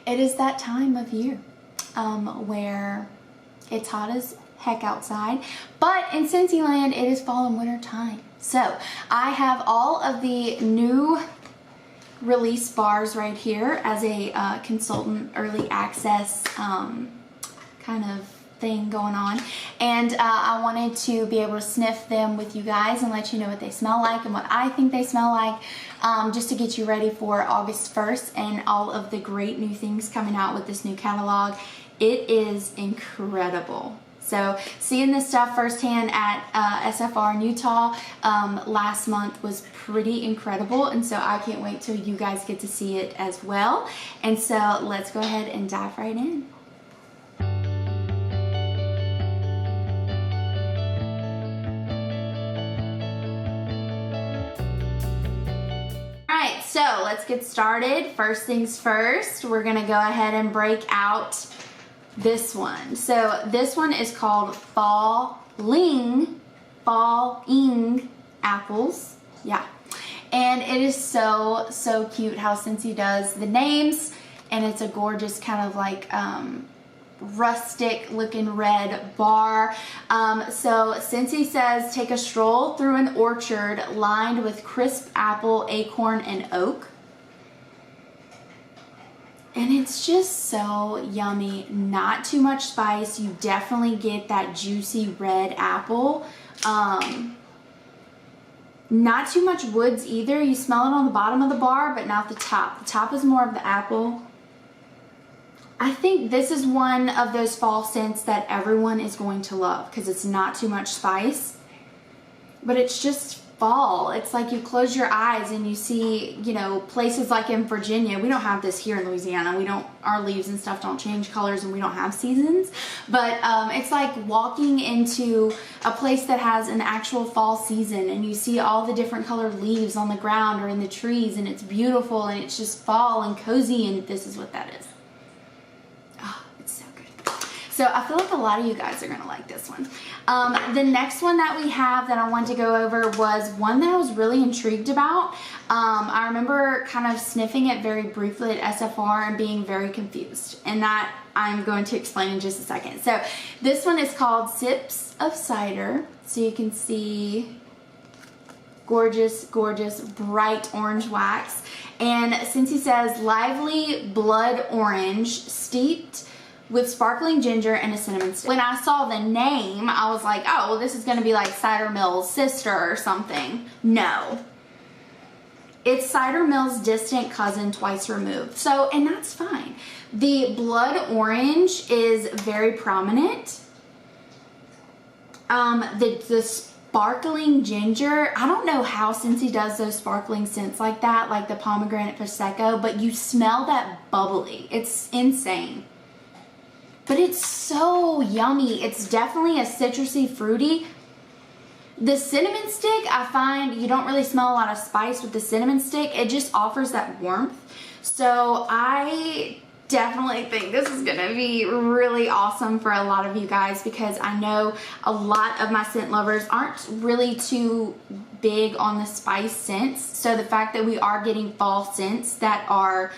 it is that time of year where it's hot as heck outside, but in Scentsy land it is fall and winter time. So I have all of the new release bars right here as a consultant early access kind of thing going on, and I wanted to be able to sniff them with you guys and let you know what they smell like and what I think they smell like, just to get you ready for August 1st and all of the great new things coming out with this new catalog. It is incredible. So seeing this stuff firsthand at SFR in Utah last month was pretty incredible, and so I can't wait till you guys get to see it as well. And so let's go ahead and dive right in. Alright, so let's get started. First things first, we're gonna go ahead and break out this one. So this one is called Ling apples. Yeah. And it is so cute how Scentsy does the names, and it's a gorgeous kind of like rustic looking red bar. So Scentsy says, take a stroll through an orchard lined with crisp apple, acorn, and oak. And it's just so yummy. Not too much spice. You definitely get that juicy red apple. Not too much woods either. You smell it on the bottom of the bar, but not the top. The top is more of the apple. I think this is one of those fall scents that everyone is going to love because it's not too much spice, but it's just fall. It's like you close your eyes and you see, you know, places like in Virginia. We don't have this here in Louisiana. Our leaves and stuff don't change colors, and we don't have seasons, but it's like walking into a place that has an actual fall season, and you see all the different colored leaves on the ground or in the trees, and it's beautiful, and it's just fall and cozy, and this is what that is. Oh, it's so good. So I feel like a lot of you guys are gonna like this one. The next one that we have that I wanted to go over was one that I was really intrigued about. I remember kind of sniffing it very briefly at SFR and being very confused, and that I'm going to explain in just a second. So this one is called Sips of Cider. So you can see gorgeous, gorgeous bright orange wax. And Scentsy says lively blood orange steeped with sparkling ginger and a cinnamon stick. When I saw the name, I was like, oh, well, this is gonna be like Cider Mill's sister or something. No. It's Cider Mill's distant cousin twice removed. So, and that's fine. The blood orange is very prominent. The sparkling ginger, I don't know how Scentsy does those sparkling scents like that, like the pomegranate prosecco, but you smell that bubbly. It's insane. But it's so yummy. It's definitely a citrusy, fruity. The cinnamon stick, I find you don't really smell a lot of spice with the cinnamon stick. It just offers that warmth. So I definitely think this is gonna be really awesome for a lot of you guys, because I know a lot of my scent lovers aren't really too big on the spice scents. So the fact that we are getting fall scents that are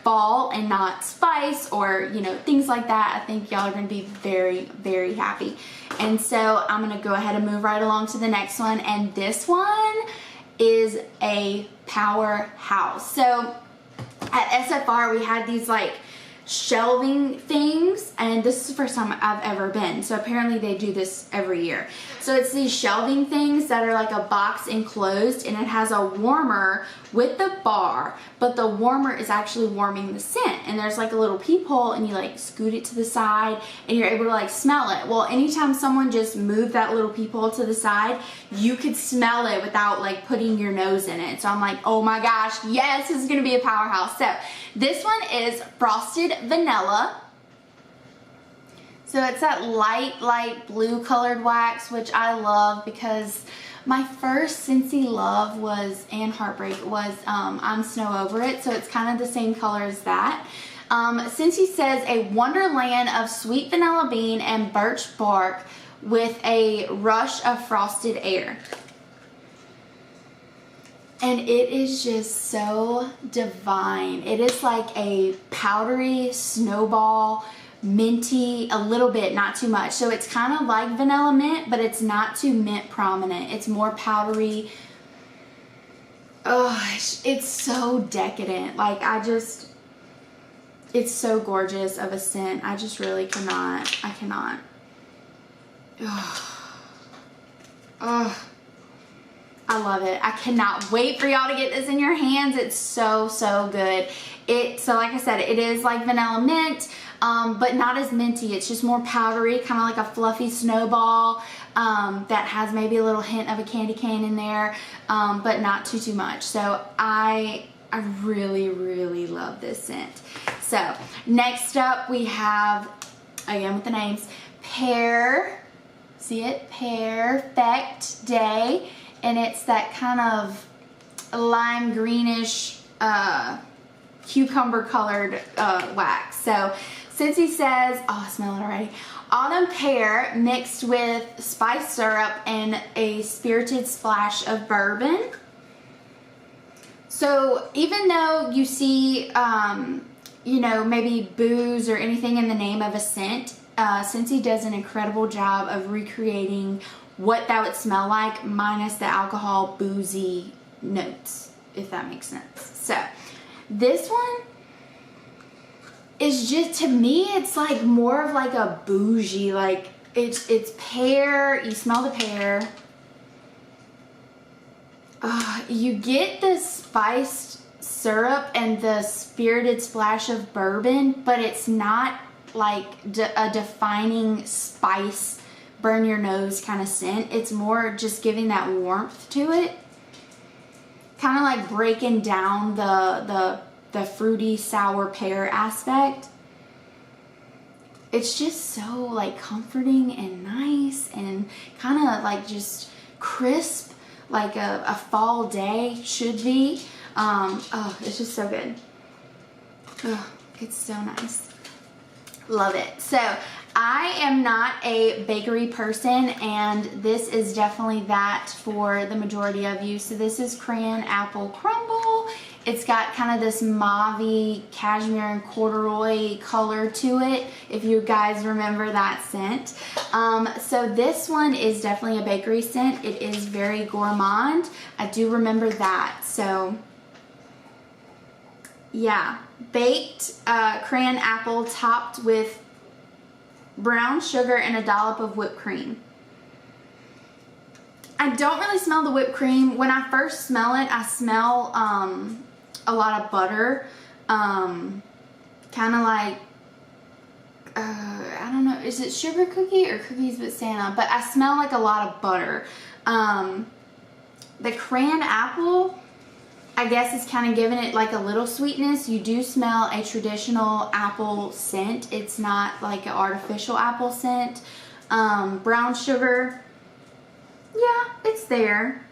fall and not spice, or you know, things like that, I think y'all are going to be very, very happy. And so I'm going to go ahead and move right along to the next one, and this one is a powerhouse. So at SFR we had these like shelving things, and this is the first time I've ever been, so apparently they do this every year. So it's these shelving things that are like a box enclosed, and it has a warmer with the bar, but the warmer is actually warming the scent, and there's like a little peephole, and you like scoot it to the side and you're able to like smell it. Well, anytime someone just moved that little peephole to the side, you could smell it without like putting your nose in it. So I'm like, oh my gosh, yes, this is gonna be a powerhouse. So this one is Frosted Vanilla. So it's that light blue colored wax, which I love, because my first Scentsy love was, and heartbreak, was I'm Snow Over It. So it's kind of the same color as that. Scentsy says a wonderland of sweet vanilla bean and birch bark with a rush of frosted air. And it is just so divine. It is like a powdery snowball, minty, a little bit, not too much. So it's kind of like vanilla mint, but it's not too mint prominent. It's more powdery. Oh, it's so decadent. Like, it's so gorgeous of a scent. I just really cannot. I cannot. Oh, I love it. I cannot wait for y'all to get this in your hands. It's so, so good. So like I said, it is like vanilla mint, but not as minty. It's just more powdery, kind of like a fluffy snowball that has maybe a little hint of a candy cane in there, but not too much. So I really, really love this scent. So next up we have, again with the names, Pear, see it? Pear Effect Day. And it's that kind of lime greenish, cucumber colored wax. So Scentsy says, oh, I smell it already. Autumn pear mixed with spice syrup and a spirited splash of bourbon. So even though you see, you know, maybe booze or anything in the name of a scent, Scentsy does an incredible job of recreating what that would smell like minus the alcohol boozy notes, if that makes sense. So this one is just, to me, it's like more of like a bougie, like it's pear. You smell the pear. You get the spiced syrup and the spirited splash of bourbon, but it's not like a defining spice, burn your nose kind of scent. It's more just giving that warmth to it, kind of like breaking down the fruity sour pear aspect. It's just so like comforting and nice and kind of like just crisp, like a fall day should be. Oh, it's just so good. Oh, it's so nice. Love it. So I am not a bakery person, and this is definitely that for the majority of you. So this is Crayon Apple Crumble. It's got kind of this mauve-y cashmere and corduroy color to it, if you guys remember that scent. So this one is definitely a bakery scent. It is very gourmand. I do remember that. So yeah, baked crayon apple topped with brown sugar and a dollop of whipped cream. I don't really smell the whipped cream. When I first smell it, I smell a lot of butter, kind of like, I don't know, is it sugar cookie or cookies with Santa? But I smell like a lot of butter. The crayon apple, I guess, is kind of giving it like a little sweetness. You do smell a traditional apple scent. It's not like an artificial apple scent. Brown sugar, yeah, it's there.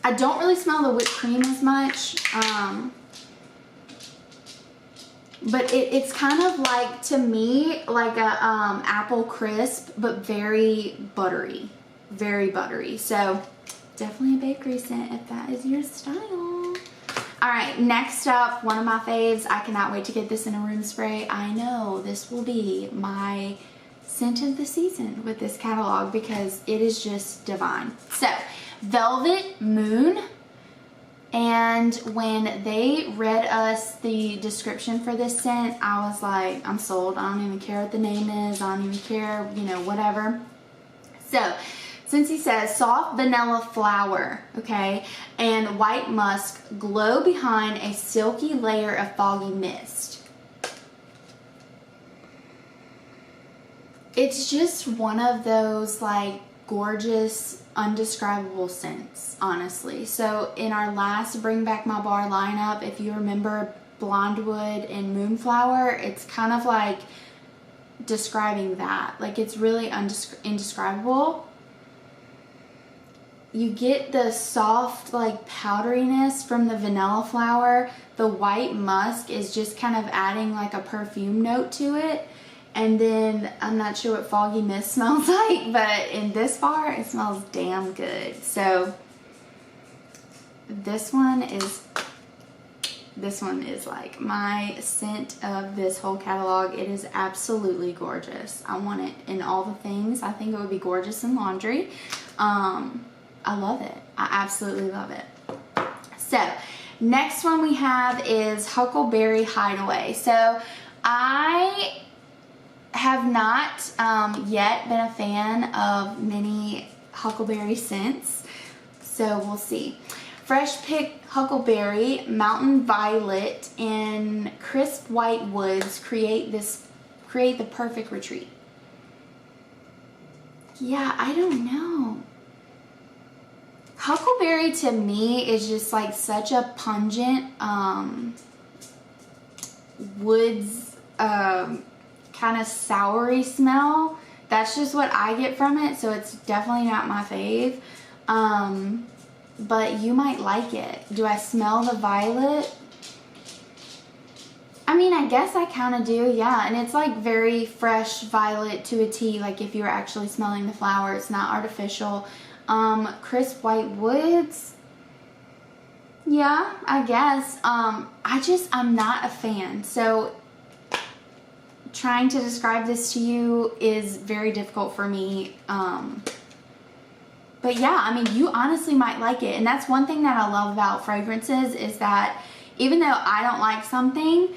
I don't really smell the whipped cream as much. But it's kind of like, to me, like a apple crisp, but very buttery. Very buttery. So definitely a bakery scent if that is your style. Alright, next up, one of my faves. I cannot wait to get this in a room spray. I know this will be my scent of the season with this catalog because it is just divine. So, Velvet Moon. And when they read us the description for this scent, I was like, I'm sold. I don't even care what the name is. I don't even care, you know, whatever. So, since he says soft vanilla flower, okay, and white musk glow behind a silky layer of foggy mist. It's just one of those like gorgeous, undescribable scents, honestly. So in our last Bring Back My Bar lineup, if you remember Blondewood and Moonflower, it's kind of like describing that. Like, it's really indescribable. You get the soft, like, powderiness from the vanilla flower. The white musk is just kind of adding like a perfume note to it. And then, I'm not sure what foggy mist smells like, but in this bar, it smells damn good. So, this one is like my scent of this whole catalog. It is absolutely gorgeous. I want it in all the things. I think it would be gorgeous in laundry. I love it. I absolutely love it. So next one we have is Huckleberry Hideaway. So I have not yet been a fan of many Huckleberry scents, so we'll see. Fresh picked huckleberry, mountain violet, and crisp white woods create the perfect retreat. Yeah, I don't know. Huckleberry to me is just like such a pungent woods kind of soury smell. That's just what I get from it, so it's definitely not my fave. But you might like it. Do I smell the violet? I mean, I guess I kind of do, yeah. And it's like very fresh violet to a T, like if you were actually smelling the flower. It's not artificial. Crisp white woods. Yeah, I guess. I'm not a fan. So trying to describe this to you is very difficult for me. But yeah, I mean, you honestly might like it. And that's one thing that I love about fragrances is that even though I don't like something,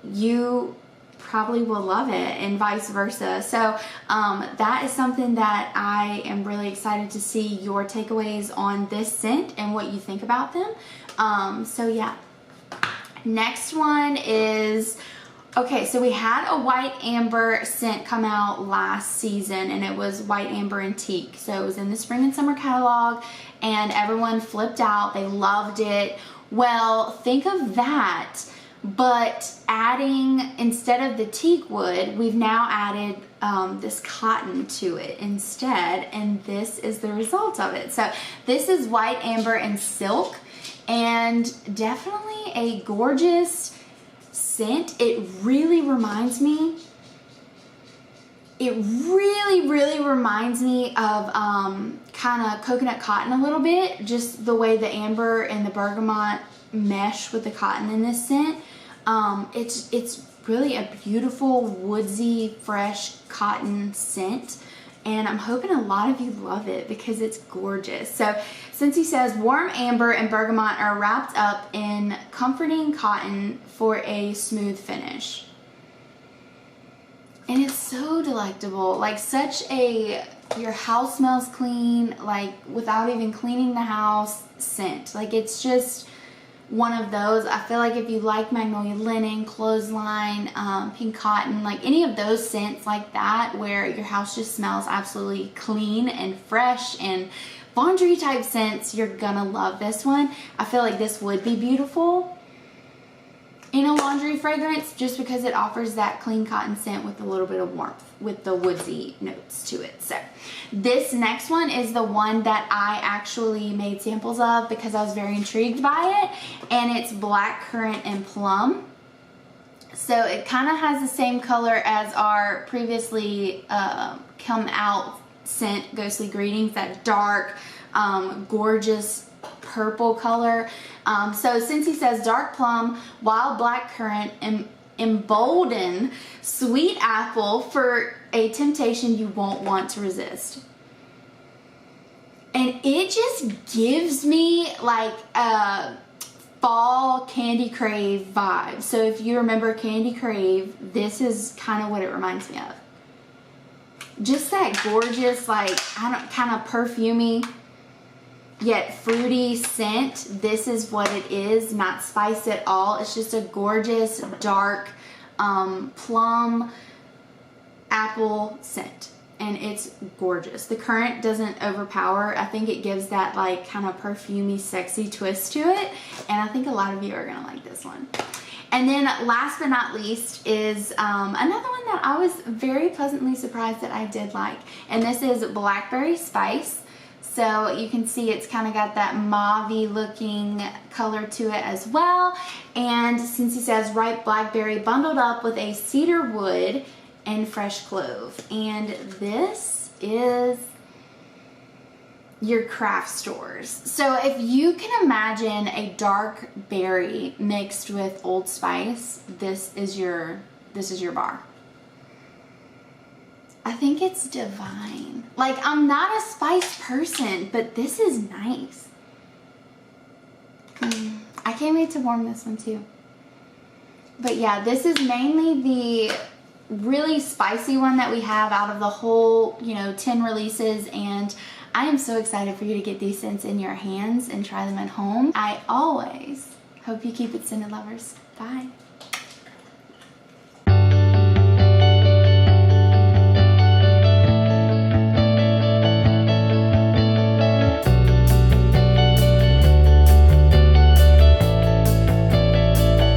you probably will love it and vice versa. So that is something that I am really excited to see your takeaways on this scent and what you think about them. So yeah. Next one is... Okay, so we had a white amber scent come out last season, and it was white amber antique. So it was in the spring and summer catalog, and everyone flipped out. They loved it. Well, think of that, but adding, instead of the teak wood, we've now added this cotton to it instead, and this is the result of it. So this is white amber and silk, and definitely a gorgeous scent. It really reminds me of kind of coconut cotton a little bit, just the way the amber and the bergamot mesh with the cotton in this scent. It's really a beautiful woodsy fresh cotton scent, and I'm hoping a lot of you love it because it's gorgeous. So Scentsy says warm amber and bergamot are wrapped up in comforting cotton for a smooth finish. And it's so delectable, like such a, your house smells clean, like without even cleaning the house scent. Like it's just one of those. I feel like if you like magnolia linen, clothesline, pink cotton, like any of those scents like that where your house just smells absolutely clean and fresh and laundry type scents, you're gonna love this one. I feel like this would be beautiful in a laundry fragrance just because it offers that clean cotton scent with a little bit of warmth with the woodsy notes to it. So this next one is the one that I actually made samples of because I was very intrigued by it, and it's black currant and plum. So it kind of has the same color as our previously come out scent, Ghostly Greetings, that dark gorgeous purple color. So Scentsy says dark plum, wild black currant, and embolden sweet apple for a temptation you won't want to resist. And it just gives me like a fall Candy Crave vibe. So if you remember Candy Crave, this is kind of what it reminds me of. Just that gorgeous, like, kind of perfumey yet fruity scent. This is what it is, not spiced at all. It's just a gorgeous dark plum apple scent, and it's gorgeous. The currant doesn't overpower. I think it gives that like kind of perfumey sexy twist to it, and I think a lot of you are gonna like this one. And then last but not least is another one that I was very pleasantly surprised that I did like, and this is Blackberry Spice. So you can see it's kind of got that mauve-y looking color to it as well. And since he says ripe blackberry bundled up with a cedar wood and fresh clove. And this is your craft stores. So if you can imagine a dark berry mixed with Old Spice, this is your bar. I think it's divine. Like, I'm not a spice person, but this is nice. I can't wait to warm this one too. But yeah, this is mainly the really spicy one that we have out of the whole, 10 releases, and I am so excited for you to get these scents in your hands and try them at home. I always hope you keep it scented, lovers. Bye.